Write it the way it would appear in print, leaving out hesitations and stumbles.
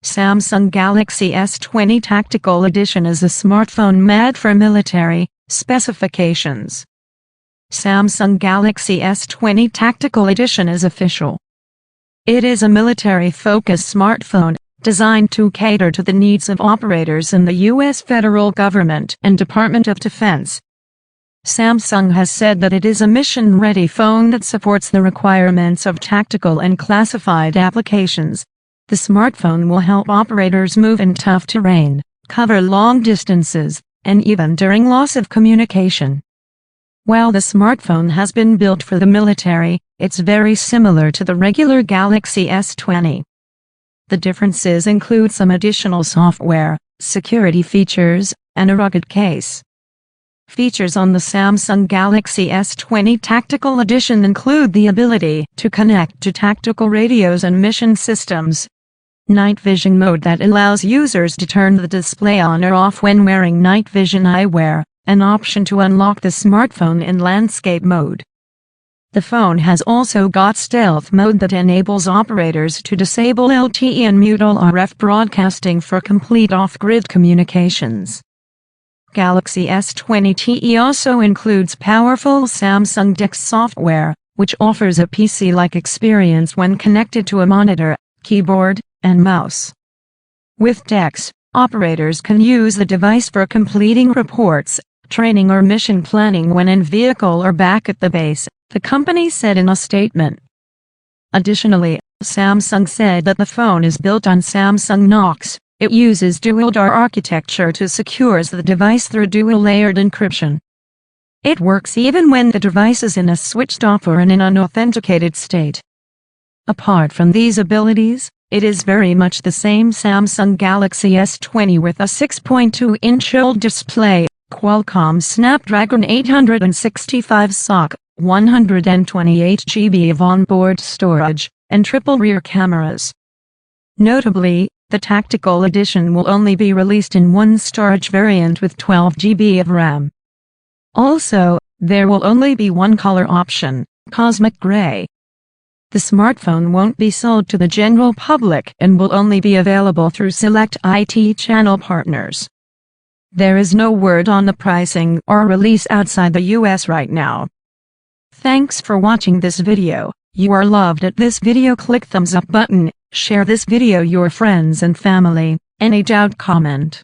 Samsung Galaxy S20 Tactical Edition is a smartphone made for military specifications. Samsung Galaxy S20 Tactical Edition is official. It is a military-focused smartphone, designed to cater to the needs of operators in the U.S. federal government and Department of Defense. Samsung has said that it is a mission-ready phone that supports the requirements of tactical and classified applications. The smartphone will help operators move in tough terrain, cover long distances, and even during loss of communication. While the smartphone has been built for the military, it's very similar to the regular Galaxy S20. The differences include some additional software, security features, and a rugged case. Features on the Samsung Galaxy S20 Tactical Edition include the ability to connect to tactical radios and mission systems. Night vision mode that allows users to turn the display on or off when wearing night vision eyewear, an option to unlock the smartphone in landscape mode. The phone has also got stealth mode that enables operators to disable LTE and mute all RF broadcasting for complete off-grid communications. Galaxy S20 TE also includes powerful Samsung DeX software, which offers a PC-like experience when connected to a monitor, keyboard, and mouse. With DeX, operators can use the device for completing reports, training or mission planning when in vehicle or back at the base, the company said in a statement. Additionally, Samsung said that the phone is built on Samsung Knox. It uses dual-DAR architecture to secure the device through dual-layered encryption. It works even when the device is in a switched-off or in an unauthenticated state. Apart from these abilities, it is very much the same Samsung Galaxy S20 with a 6.2-inch OLED display, Qualcomm Snapdragon 865 SoC, 128 GB of onboard storage, and triple rear cameras. Notably, the Tactical Edition will only be released in one storage variant with 12 GB of RAM. Also, there will only be one color option, Cosmic Gray. The smartphone won't be sold to the general public and will only be available through select IT channel partners. There is no word on the pricing or release outside the US right now. Thanks for watching this video. You are loved at this video. Click thumbs up button, share this video your friends and family. Any doubt, comment.